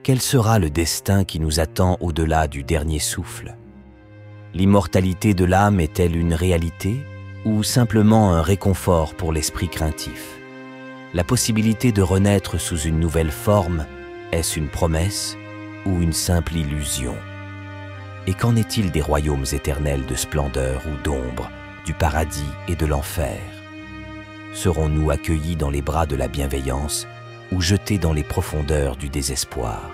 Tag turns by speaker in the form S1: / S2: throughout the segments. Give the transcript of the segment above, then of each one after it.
S1: Quel sera le destin qui nous attend au-delà du dernier souffle? L'immortalité de l'âme est-elle une réalité ou simplement un réconfort pour l'esprit craintif? La possibilité de renaître sous une nouvelle forme, est-ce une promesse ou une simple illusion? Et qu'en est-il des royaumes éternels de splendeur ou d'ombre, du paradis et de l'enfer? Serons-nous accueillis dans les bras de la bienveillance ou jetés dans les profondeurs du désespoir?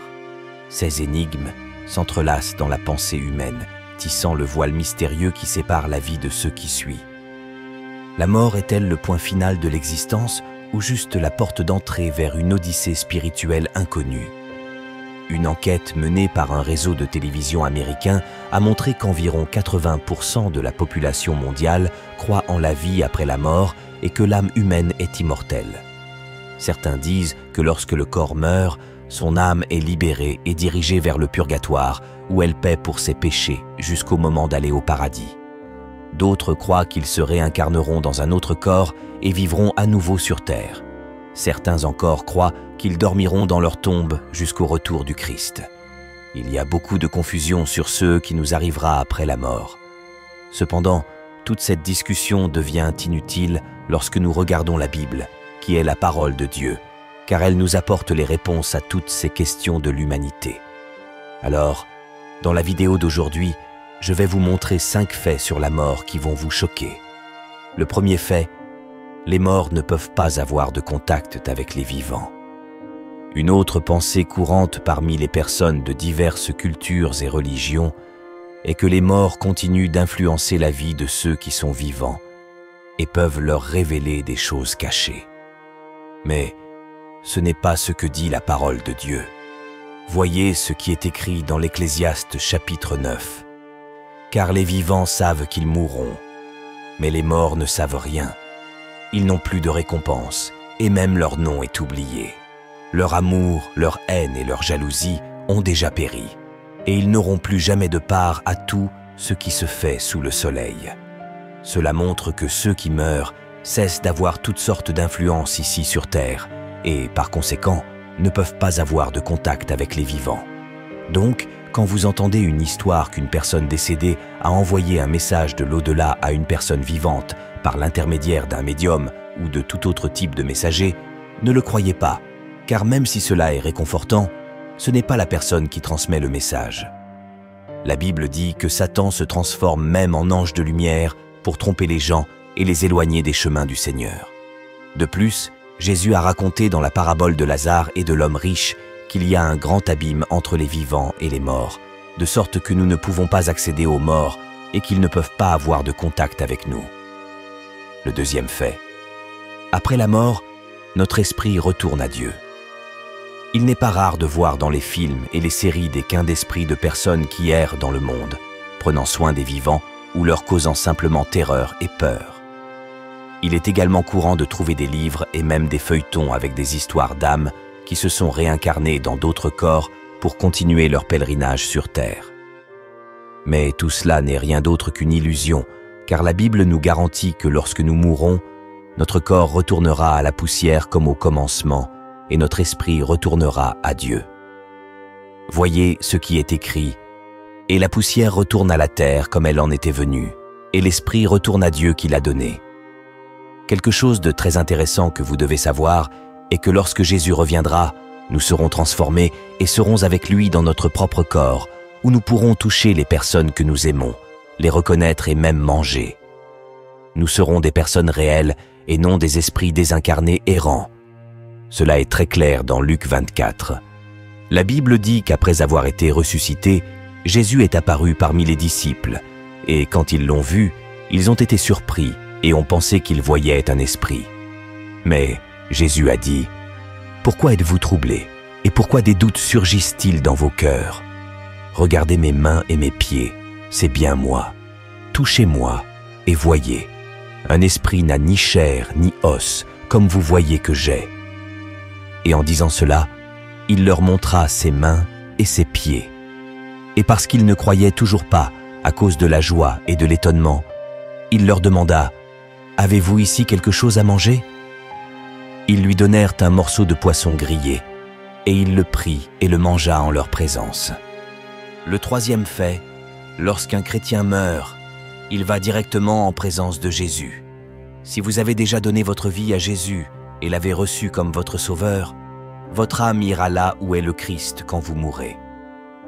S1: Ces énigmes s'entrelacent dans la pensée humaine, tissant le voile mystérieux qui sépare la vie de ceux qui suit. La mort est-elle le point final de l'existence ou juste la porte d'entrée vers une odyssée spirituelle inconnue? Une enquête menée par un réseau de télévision américain a montré qu'environ 80% de la population mondiale croit en la vie après la mort et que l'âme humaine est immortelle. Certains disent que lorsque le corps meurt, son âme est libérée et dirigée vers le purgatoire, où elle paie pour ses péchés jusqu'au moment d'aller au paradis. D'autres croient qu'ils se réincarneront dans un autre corps et vivront à nouveau sur terre. Certains encore croient qu'ils dormiront dans leur tombe jusqu'au retour du Christ. Il y a beaucoup de confusion sur ce qui nous arrivera après la mort. Cependant, toute cette discussion devient inutile lorsque nous regardons la Bible, qui est la parole de Dieu, car elle nous apporte les réponses à toutes ces questions de l'humanité. Alors, dans la vidéo d'aujourd'hui, je vais vous montrer 5 faits sur la mort qui vont vous choquer. Le premier fait, les morts ne peuvent pas avoir de contact avec les vivants. Une autre pensée courante parmi les personnes de diverses cultures et religions est que les morts continuent d'influencer la vie de ceux qui sont vivants et peuvent leur révéler des choses cachées. Mais ce n'est pas ce que dit la parole de Dieu. Voyez ce qui est écrit dans l'Ecclésiaste chapitre 9. « Car les vivants savent qu'ils mourront, mais les morts ne savent rien. Ils n'ont plus de récompense, et même leur nom est oublié. Leur amour, leur haine et leur jalousie ont déjà péri, et ils n'auront plus jamais de part à tout ce qui se fait sous le soleil. » Cela montre que ceux qui meurent cessent d'avoir toutes sortes d'influences ici sur Terre, et par conséquent, ne peuvent pas avoir de contact avec les vivants. Donc, quand vous entendez une histoire qu'une personne décédée a envoyé un message de l'au-delà à une personne vivante par l'intermédiaire d'un médium ou de tout autre type de messager, ne le croyez pas, car même si cela est réconfortant, ce n'est pas la personne qui transmet le message. La Bible dit que Satan se transforme même en ange de lumière pour tromper les gens et les éloigner des chemins du Seigneur. De plus, Jésus a raconté dans la parabole de Lazare et de l'homme riche qu'il y a un grand abîme entre les vivants et les morts, de sorte que nous ne pouvons pas accéder aux morts et qu'ils ne peuvent pas avoir de contact avec nous. Le deuxième fait. Après la mort, notre esprit retourne à Dieu. Il n'est pas rare de voir dans les films et les séries des quints d'esprit de personnes qui errent dans le monde, prenant soin des vivants ou leur causant simplement terreur et peur. Il est également courant de trouver des livres et même des feuilletons avec des histoires d'âmes qui se sont réincarnées dans d'autres corps pour continuer leur pèlerinage sur Terre. Mais tout cela n'est rien d'autre qu'une illusion, car la Bible nous garantit que lorsque nous mourrons, notre corps retournera à la poussière comme au commencement, et notre esprit retournera à Dieu. Voyez ce qui est écrit, « Et la poussière retourne à la terre comme elle en était venue, et l'esprit retourne à Dieu qui l'a donné. » Quelque chose de très intéressant que vous devez savoir est que lorsque Jésus reviendra, nous serons transformés et serons avec lui dans notre propre corps, où nous pourrons toucher les personnes que nous aimons, les reconnaître et même manger. Nous serons des personnes réelles et non des esprits désincarnés errants. Cela est très clair dans Luc 24. La Bible dit qu'après avoir été ressuscité, Jésus est apparu parmi les disciples, et quand ils l'ont vu, ils ont été surpris et ont pensé qu'ils voyaient un esprit. Mais Jésus a dit, « Pourquoi êtes-vous troublés, et pourquoi des doutes surgissent-ils dans vos cœurs? Regardez mes mains et mes pieds, c'est bien moi. Touchez-moi et voyez. Un esprit n'a ni chair ni os, comme vous voyez que j'ai. » Et en disant cela, il leur montra ses mains et ses pieds. Et parce qu'ils ne croyaient toujours pas, à cause de la joie et de l'étonnement, il leur demanda, « Avez-vous ici quelque chose à manger ?» Ils lui donnèrent un morceau de poisson grillé, et il le prit et le mangea en leur présence. Le troisième fait, lorsqu'un chrétien meurt, il va directement en présence de Jésus. Si vous avez déjà donné votre vie à Jésus et l'avez reçu comme votre sauveur, votre âme ira là où est le Christ quand vous mourrez.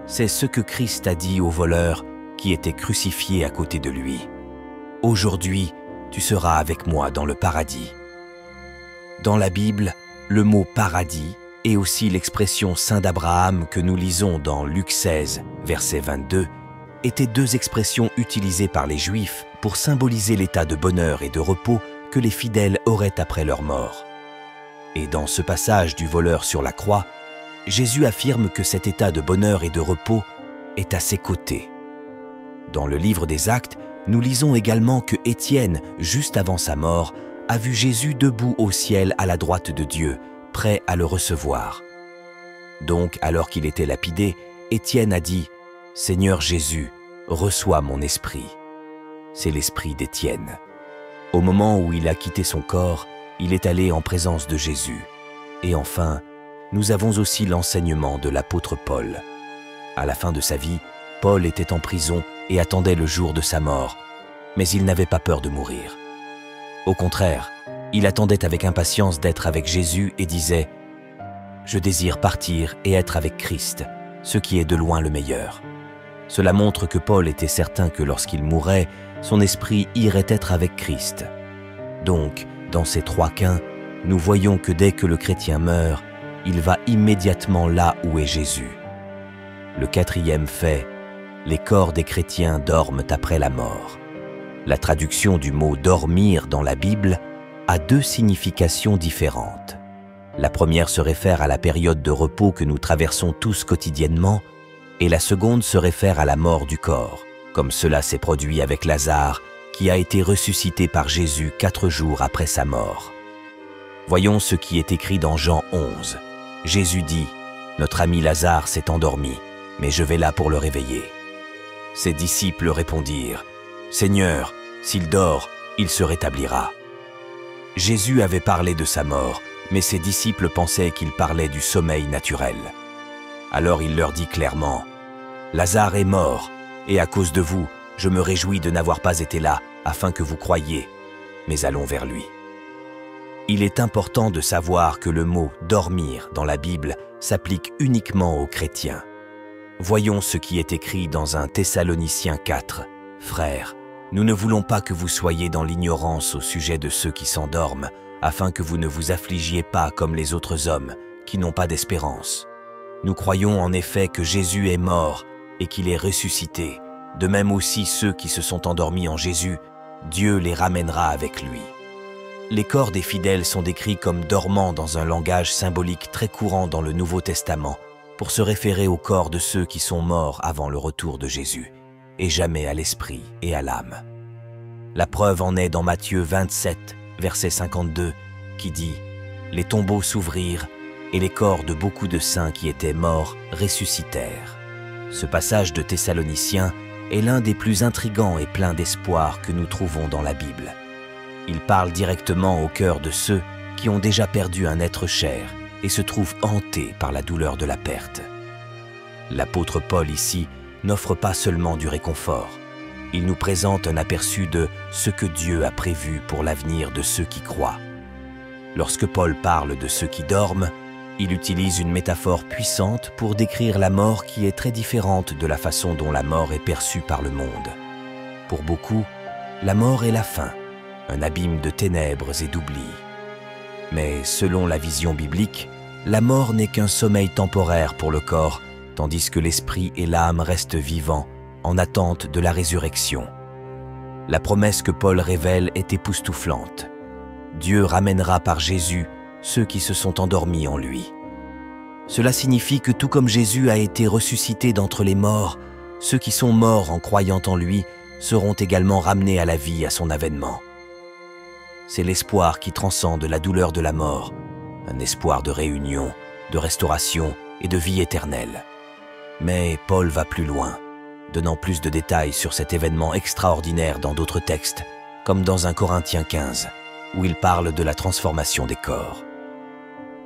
S1: C'est ce que Christ a dit au voleur qui était crucifié à côté de lui. « Aujourd'hui, tu seras avec moi dans le paradis. » Dans la Bible, le mot « paradis » et aussi l'expression « Saint d'Abraham » que nous lisons dans Luc 16, verset 22, étaient deux expressions utilisées par les Juifs pour symboliser l'état de bonheur et de repos que les fidèles auraient après leur mort. Et dans ce passage du voleur sur la croix, Jésus affirme que cet état de bonheur et de repos est à ses côtés. Dans le livre des Actes, nous lisons également que Étienne, juste avant sa mort, a vu Jésus debout au ciel à la droite de Dieu, prêt à le recevoir. Donc, alors qu'il était lapidé, Étienne a dit « Seigneur Jésus, reçois mon esprit ». C'est l'esprit d'Étienne. Au moment où il a quitté son corps, il est allé en présence de Jésus. Et enfin, nous avons aussi l'enseignement de l'apôtre Paul. À la fin de sa vie, Paul était en prison et attendait le jour de sa mort, mais il n'avait pas peur de mourir. Au contraire, il attendait avec impatience d'être avec Jésus et disait « Je désire partir et être avec Christ, ce qui est de loin le meilleur. » Cela montre que Paul était certain que lorsqu'il mourrait, son esprit irait être avec Christ. Donc, dans ces trois cas, nous voyons que dès que le chrétien meurt, il va immédiatement là où est Jésus. Le quatrième fait, les corps des chrétiens dorment après la mort. La traduction du mot « dormir » dans la Bible a deux significations différentes. La première se réfère à la période de repos que nous traversons tous quotidiennement, et la seconde se réfère à la mort du corps, comme cela s'est produit avec Lazare, qui a été ressuscité par Jésus 4 jours après sa mort. Voyons ce qui est écrit dans Jean 11. Jésus dit « Notre ami Lazare s'est endormi, mais je vais là pour le réveiller. » Ses disciples répondirent « Seigneur, s'il dort, il se rétablira. » Jésus avait parlé de sa mort, mais ses disciples pensaient qu'il parlait du sommeil naturel. Alors il leur dit clairement « Lazare est mort, et à cause de vous, je me réjouis de n'avoir pas été là, afin que vous croyiez, mais allons vers lui. » Il est important de savoir que le mot « dormir » dans la Bible s'applique uniquement aux chrétiens. Voyons ce qui est écrit dans 1 Thessaloniciens 4. « Frères, nous ne voulons pas que vous soyez dans l'ignorance au sujet de ceux qui s'endorment, afin que vous ne vous affligiez pas comme les autres hommes, qui n'ont pas d'espérance. Nous croyons en effet que Jésus est mort et qu'il est ressuscité. De même aussi ceux qui se sont endormis en Jésus, Dieu les ramènera avec lui. » Les corps des fidèles sont décrits comme dormant dans un langage symbolique très courant dans le Nouveau Testament pour se référer au corps de ceux qui sont morts avant le retour de Jésus, et jamais à l'esprit et à l'âme. La preuve en est dans Matthieu 27, verset 52, qui dit « Les tombeaux s'ouvrirent et les corps de beaucoup de saints qui étaient morts ressuscitèrent. » Ce passage de Thessaloniciens est l'un des plus intrigants et pleins d'espoir que nous trouvons dans la Bible. Il parle directement au cœur de ceux qui ont déjà perdu un être cher et se trouvent hantés par la douleur de la perte. L'apôtre Paul ici n'offre pas seulement du réconfort, il nous présente un aperçu de ce que Dieu a prévu pour l'avenir de ceux qui croient. Lorsque Paul parle de ceux qui dorment, il utilise une métaphore puissante pour décrire la mort qui est très différente de la façon dont la mort est perçue par le monde. Pour beaucoup, la mort est la fin, un abîme de ténèbres et d'oubli. Mais selon la vision biblique, la mort n'est qu'un sommeil temporaire pour le corps, tandis que l'esprit et l'âme restent vivants en attente de la résurrection. La promesse que Paul révèle est époustouflante. Dieu ramènera par Jésus ceux qui se sont endormis en lui. Cela signifie que tout comme Jésus a été ressuscité d'entre les morts, ceux qui sont morts en croyant en lui seront également ramenés à la vie à son avènement. C'est l'espoir qui transcende la douleur de la mort, un espoir de réunion, de restauration et de vie éternelle. Mais Paul va plus loin, donnant plus de détails sur cet événement extraordinaire dans d'autres textes, comme dans 1 Corinthiens 15, où il parle de la transformation des corps.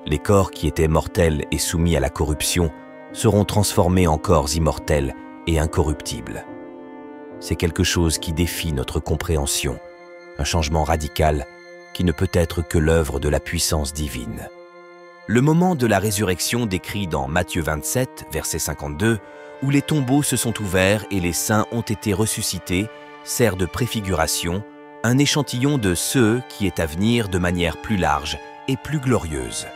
S1: Les corps qui étaient mortels et soumis à la corruption seront transformés en corps immortels et incorruptibles. C'est quelque chose qui défie notre compréhension, un changement radical qui ne peut être que l'œuvre de la puissance divine. Le moment de la résurrection décrit dans Matthieu 27, verset 52, où les tombeaux se sont ouverts et les saints ont été ressuscités, sert de préfiguration, un échantillon de ce qui est à venir de manière plus large et plus glorieuse.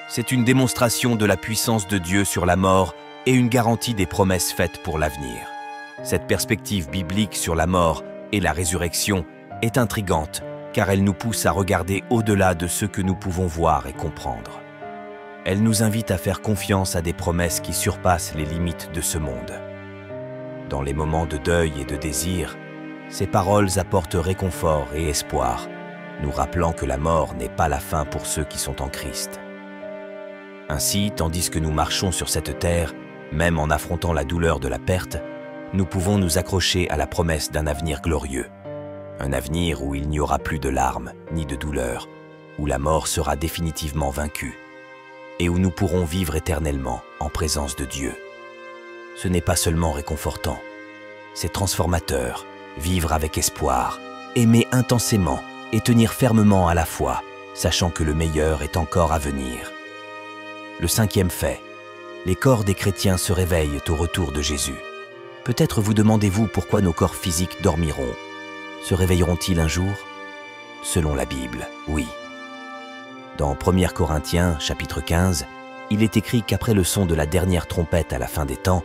S1: C'est une démonstration de la puissance de Dieu sur la mort et une garantie des promesses faites pour l'avenir. Cette perspective biblique sur la mort et la résurrection est intrigante car elle nous pousse à regarder au-delà de ce que nous pouvons voir et comprendre. Elle nous invite à faire confiance à des promesses qui surpassent les limites de ce monde. Dans les moments de deuil et de désir, ces paroles apportent réconfort et espoir, nous rappelant que la mort n'est pas la fin pour ceux qui sont en Christ. Ainsi, tandis que nous marchons sur cette terre, même en affrontant la douleur de la perte, nous pouvons nous accrocher à la promesse d'un avenir glorieux. Un avenir où il n'y aura plus de larmes ni de douleur, où la mort sera définitivement vaincue, et où nous pourrons vivre éternellement en présence de Dieu. Ce n'est pas seulement réconfortant, c'est transformateur, vivre avec espoir, aimer intensément et tenir fermement à la foi, sachant que le meilleur est encore à venir. Le cinquième fait, les corps des chrétiens se réveillent au retour de Jésus. Peut-être vous demandez-vous pourquoi nos corps physiques dormiront. Se réveilleront-ils un jour? Selon la Bible, oui. Dans 1 Corinthiens, chapitre 15, il est écrit qu'après le son de la dernière trompette à la fin des temps,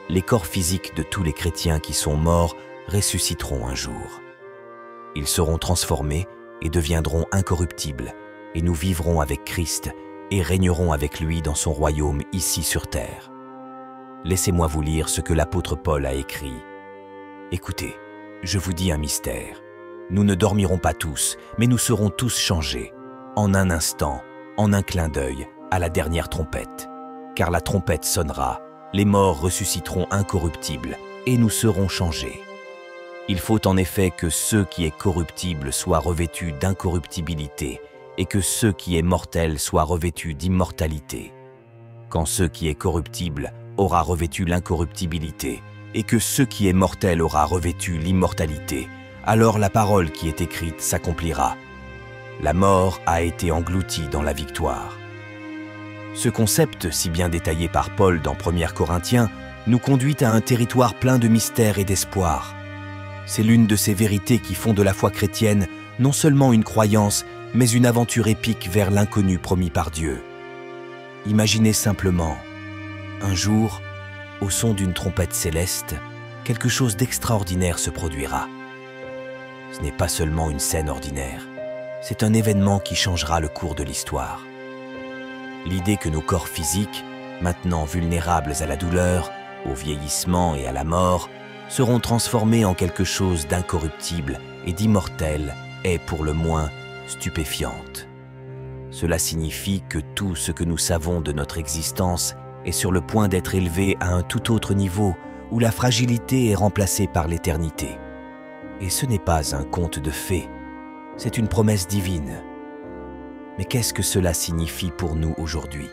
S1: les corps physiques de tous les chrétiens qui sont morts ressusciteront un jour. Ils seront transformés et deviendront incorruptibles, et nous vivrons avec Christ et régnerons avec lui dans son royaume ici sur terre. Laissez-moi vous lire ce que l'apôtre Paul a écrit. Écoutez, je vous dis un mystère. Nous ne dormirons pas tous, mais nous serons tous changés. En un instant, en un clin d'œil, à la dernière trompette. Car la trompette sonnera, les morts ressusciteront incorruptibles, et nous serons changés. Il faut en effet que ce qui est corruptible soit revêtu d'incorruptibilité, et que ce qui est mortel soit revêtu d'immortalité. Quand ce qui est corruptible aura revêtu l'incorruptibilité, et que ce qui est mortel aura revêtu l'immortalité, alors la parole qui est écrite s'accomplira. La mort a été engloutie dans la victoire. Ce concept, si bien détaillé par Paul dans 1 Corinthiens, nous conduit à un territoire plein de mystères et d'espoir. C'est l'une de ces vérités qui font de la foi chrétienne non seulement une croyance, mais une aventure épique vers l'inconnu promis par Dieu. Imaginez simplement, un jour, au son d'une trompette céleste, quelque chose d'extraordinaire se produira. Ce n'est pas seulement une scène ordinaire. C'est un événement qui changera le cours de l'histoire. L'idée que nos corps physiques, maintenant vulnérables à la douleur, au vieillissement et à la mort, seront transformés en quelque chose d'incorruptible et d'immortel est pour le moins stupéfiante. Cela signifie que tout ce que nous savons de notre existence est sur le point d'être élevé à un tout autre niveau où la fragilité est remplacée par l'éternité. Et ce n'est pas un conte de fées, c'est une promesse divine. Mais qu'est-ce que cela signifie pour nous aujourd'hui?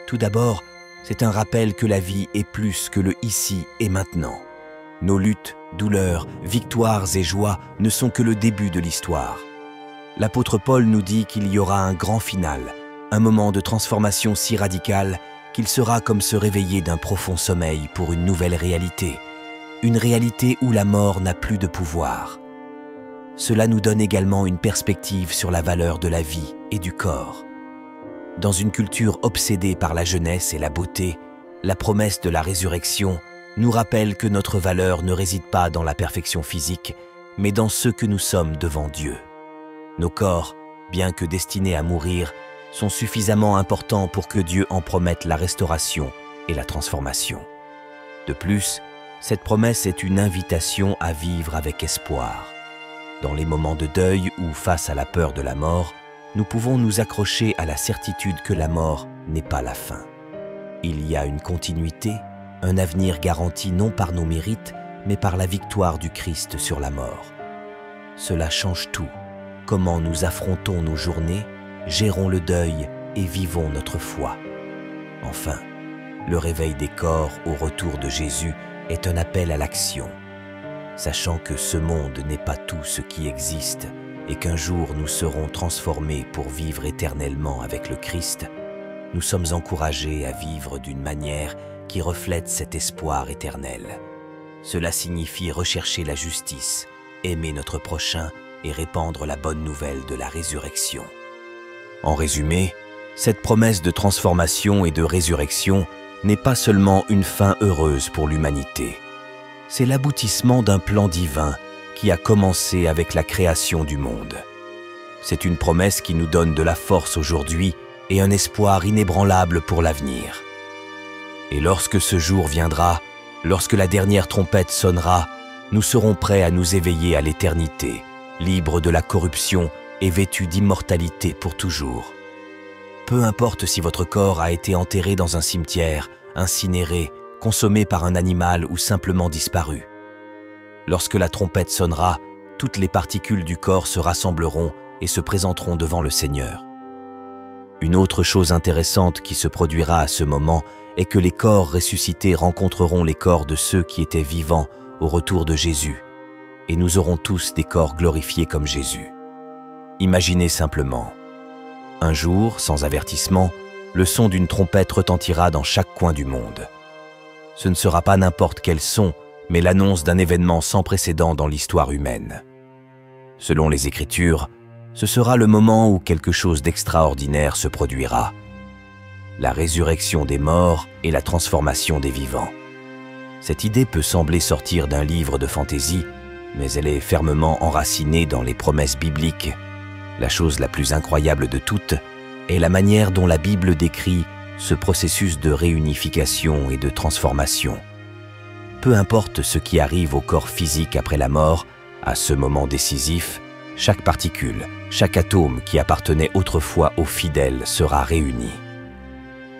S1: Tout d'abord, c'est un rappel que la vie est plus que le ici et maintenant. Nos luttes, douleurs, victoires et joies ne sont que le début de l'histoire. L'apôtre Paul nous dit qu'il y aura un grand final, un moment de transformation si radical qu'il sera comme se réveiller d'un profond sommeil pour une nouvelle réalité, une réalité où la mort n'a plus de pouvoir. Cela nous donne également une perspective sur la valeur de la vie et du corps. Dans une culture obsédée par la jeunesse et la beauté, la promesse de la résurrection nous rappelle que notre valeur ne réside pas dans la perfection physique, mais dans ce que nous sommes devant Dieu. Nos corps, bien que destinés à mourir, sont suffisamment importants pour que Dieu en promette la restauration et la transformation. De plus, cette promesse est une invitation à vivre avec espoir. Dans les moments de deuil ou face à la peur de la mort, nous pouvons nous accrocher à la certitude que la mort n'est pas la fin. Il y a une continuité, un avenir garanti non par nos mérites, mais par la victoire du Christ sur la mort. Cela change tout. Comment nous affrontons nos journées, gérons le deuil et vivons notre foi. Enfin, le réveil des corps au retour de Jésus est un appel à l'action. Sachant que ce monde n'est pas tout ce qui existe et qu'un jour nous serons transformés pour vivre éternellement avec le Christ, nous sommes encouragés à vivre d'une manière qui reflète cet espoir éternel. Cela signifie rechercher la justice, aimer notre prochain et répandre la bonne nouvelle de la résurrection. En résumé, cette promesse de transformation et de résurrection n'est pas seulement une fin heureuse pour l'humanité. C'est l'aboutissement d'un plan divin qui a commencé avec la création du monde. C'est une promesse qui nous donne de la force aujourd'hui et un espoir inébranlable pour l'avenir. Et lorsque ce jour viendra, lorsque la dernière trompette sonnera, nous serons prêts à nous éveiller à l'éternité, libres de la corruption et vêtus d'immortalité pour toujours. Peu importe si votre corps a été enterré dans un cimetière, incinéré, consommé par un animal ou simplement disparu. Lorsque la trompette sonnera, toutes les particules du corps se rassembleront et se présenteront devant le Seigneur. Une autre chose intéressante qui se produira à ce moment est que les corps ressuscités rencontreront les corps de ceux qui étaient vivants au retour de Jésus, et nous aurons tous des corps glorifiés comme Jésus. Imaginez simplement. Un jour, sans avertissement, le son d'une trompette retentira dans chaque coin du monde. Ce ne sera pas n'importe quel son, mais l'annonce d'un événement sans précédent dans l'histoire humaine. Selon les Écritures, ce sera le moment où quelque chose d'extraordinaire se produira. La résurrection des morts et la transformation des vivants. Cette idée peut sembler sortir d'un livre de fantaisie, mais elle est fermement enracinée dans les promesses bibliques. La chose la plus incroyable de toutes est la manière dont la Bible décrit ce processus de réunification et de transformation. Peu importe ce qui arrive au corps physique après la mort, à ce moment décisif, chaque particule, chaque atome qui appartenait autrefois aux fidèles sera réuni.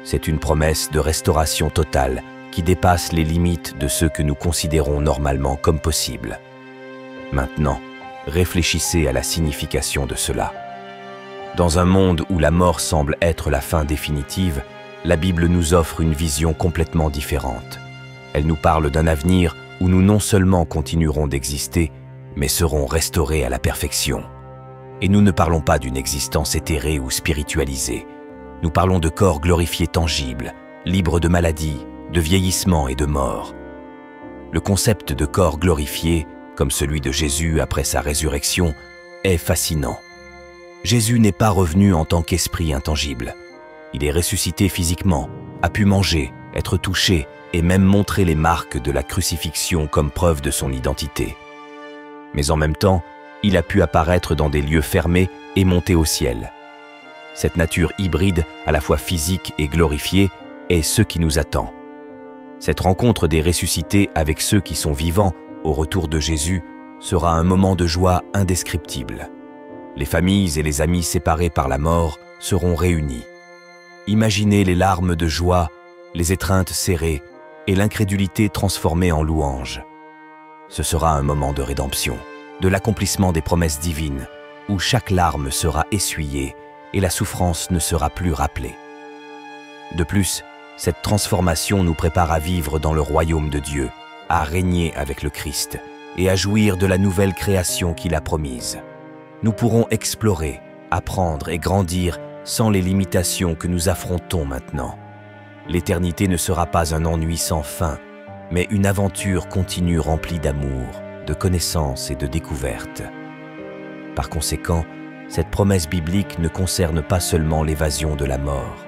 S1: C'est une promesse de restauration totale qui dépasse les limites de ce que nous considérons normalement comme possible. Maintenant, réfléchissez à la signification de cela. Dans un monde où la mort semble être la fin définitive, la Bible nous offre une vision complètement différente. Elle nous parle d'un avenir où nous non seulement continuerons d'exister, mais seront restaurés à la perfection. Et nous ne parlons pas d'une existence éthérée ou spiritualisée. Nous parlons de corps glorifiés tangibles, libres de maladies, de vieillissement et de mort. Le concept de corps glorifié, comme celui de Jésus après sa résurrection, est fascinant. Jésus n'est pas revenu en tant qu'esprit intangible. Il est ressuscité physiquement, a pu manger, être touché et même montrer les marques de la crucifixion comme preuve de son identité. Mais en même temps, il a pu apparaître dans des lieux fermés et monter au ciel. Cette nature hybride, à la fois physique et glorifiée, est ce qui nous attend. Cette rencontre des ressuscités avec ceux qui sont vivants au retour de Jésus sera un moment de joie indescriptible. Les familles et les amis séparés par la mort seront réunis. Imaginez les larmes de joie, les étreintes serrées et l'incrédulité transformée en louange. Ce sera un moment de rédemption, de l'accomplissement des promesses divines, où chaque larme sera essuyée et la souffrance ne sera plus rappelée. De plus, cette transformation nous prépare à vivre dans le royaume de Dieu, à régner avec le Christ et à jouir de la nouvelle création qu'il a promise. Nous pourrons explorer, apprendre et grandir sans les limitations que nous affrontons maintenant. L'éternité ne sera pas un ennui sans fin, mais une aventure continue remplie d'amour, de connaissances et de découvertes. Par conséquent, cette promesse biblique ne concerne pas seulement l'évasion de la mort.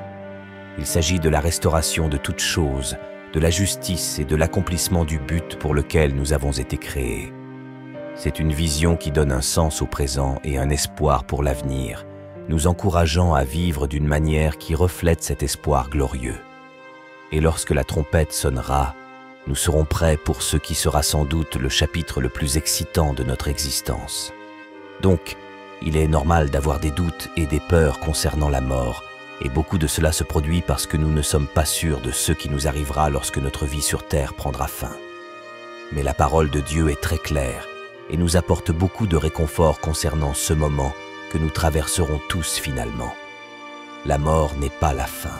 S1: Il s'agit de la restauration de toutes choses, de la justice et de l'accomplissement du but pour lequel nous avons été créés. C'est une vision qui donne un sens au présent et un espoir pour l'avenir, nous encourageant à vivre d'une manière qui reflète cet espoir glorieux. Et lorsque la trompette sonnera, nous serons prêts pour ce qui sera sans doute le chapitre le plus excitant de notre existence. Donc, il est normal d'avoir des doutes et des peurs concernant la mort, et beaucoup de cela se produit parce que nous ne sommes pas sûrs de ce qui nous arrivera lorsque notre vie sur terre prendra fin. Mais la parole de Dieu est très claire et nous apporte beaucoup de réconfort concernant ce moment que nous traverserons tous finalement. la mort n'est pas la fin.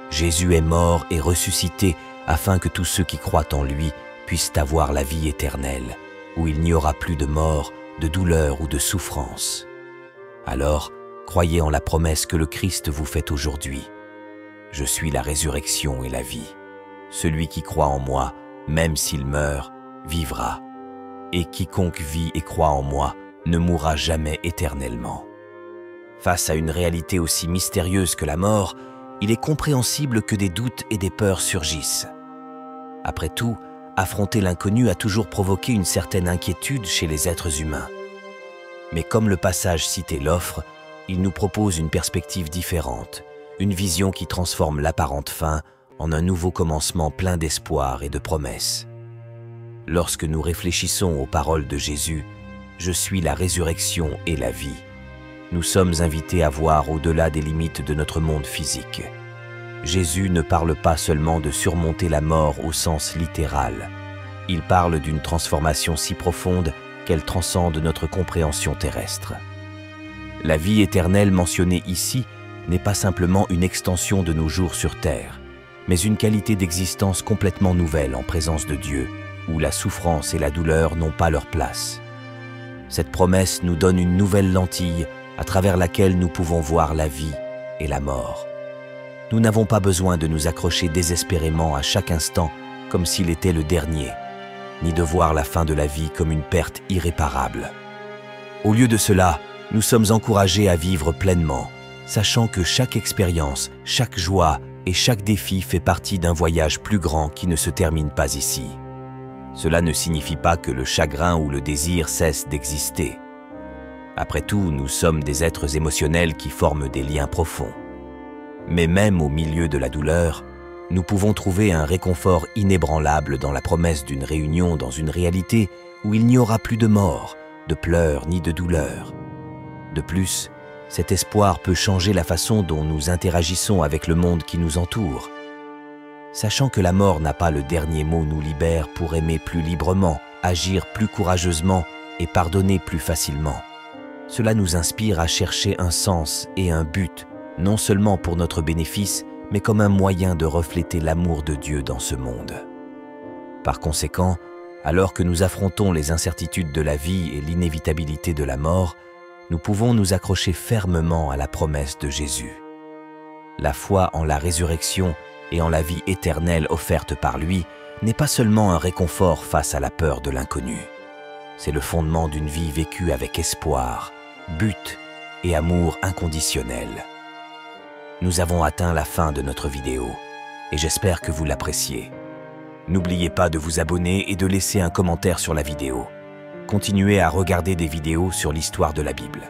S1: Jésus est mort et ressuscité afin que tous ceux qui croient en lui puissent avoir la vie éternelle, où il n'y aura plus de mort, de douleur ou de souffrance. Alors, croyez en la promesse que le Christ vous fait aujourd'hui. Je suis la résurrection et la vie. Celui qui croit en moi, même s'il meurt, vivra. Et quiconque vit et croit en moi ne mourra jamais éternellement. Face à une réalité aussi mystérieuse que la mort, il est compréhensible que des doutes et des peurs surgissent. Après tout, affronter l'inconnu a toujours provoqué une certaine inquiétude chez les êtres humains. Mais comme le passage cité l'offre, il nous propose une perspective différente, une vision qui transforme l'apparente fin en un nouveau commencement plein d'espoir et de promesses. Lorsque nous réfléchissons aux paroles de Jésus, « Je suis la résurrection et la vie », nous sommes invités à voir au-delà des limites de notre monde physique. Jésus ne parle pas seulement de surmonter la mort au sens littéral. Il parle d'une transformation si profonde qu'elle transcende notre compréhension terrestre. La vie éternelle mentionnée ici n'est pas simplement une extension de nos jours sur terre, mais une qualité d'existence complètement nouvelle en présence de Dieu, où la souffrance et la douleur n'ont pas leur place. Cette promesse nous donne une nouvelle lentille à travers laquelle nous pouvons voir la vie et la mort. Nous n'avons pas besoin de nous accrocher désespérément à chaque instant comme s'il était le dernier, ni de voir la fin de la vie comme une perte irréparable. Au lieu de cela, nous sommes encouragés à vivre pleinement, sachant que chaque expérience, chaque joie et chaque défi fait partie d'un voyage plus grand qui ne se termine pas ici. Cela ne signifie pas que le chagrin ou le désir cessent d'exister. Après tout, nous sommes des êtres émotionnels qui forment des liens profonds. Mais même au milieu de la douleur, nous pouvons trouver un réconfort inébranlable dans la promesse d'une réunion dans une réalité où il n'y aura plus de mort, de pleurs ni de douleur. De plus, cet espoir peut changer la façon dont nous interagissons avec le monde qui nous entoure. Sachant que la mort n'a pas le dernier mot nous libère pour aimer plus librement, agir plus courageusement et pardonner plus facilement. Cela nous inspire à chercher un sens et un but, non seulement pour notre bénéfice, mais comme un moyen de refléter l'amour de Dieu dans ce monde. Par conséquent, alors que nous affrontons les incertitudes de la vie et l'inévitabilité de la mort, nous pouvons nous accrocher fermement à la promesse de Jésus. La foi en la résurrection et en la vie éternelle offerte par lui n'est pas seulement un réconfort face à la peur de l'inconnu. C'est le fondement d'une vie vécue avec espoir, but et amour inconditionnel. Nous avons atteint la fin de notre vidéo et j'espère que vous l'appréciez. N'oubliez pas de vous abonner et de laisser un commentaire sur la vidéo. Continuez à regarder des vidéos sur l'histoire de la Bible.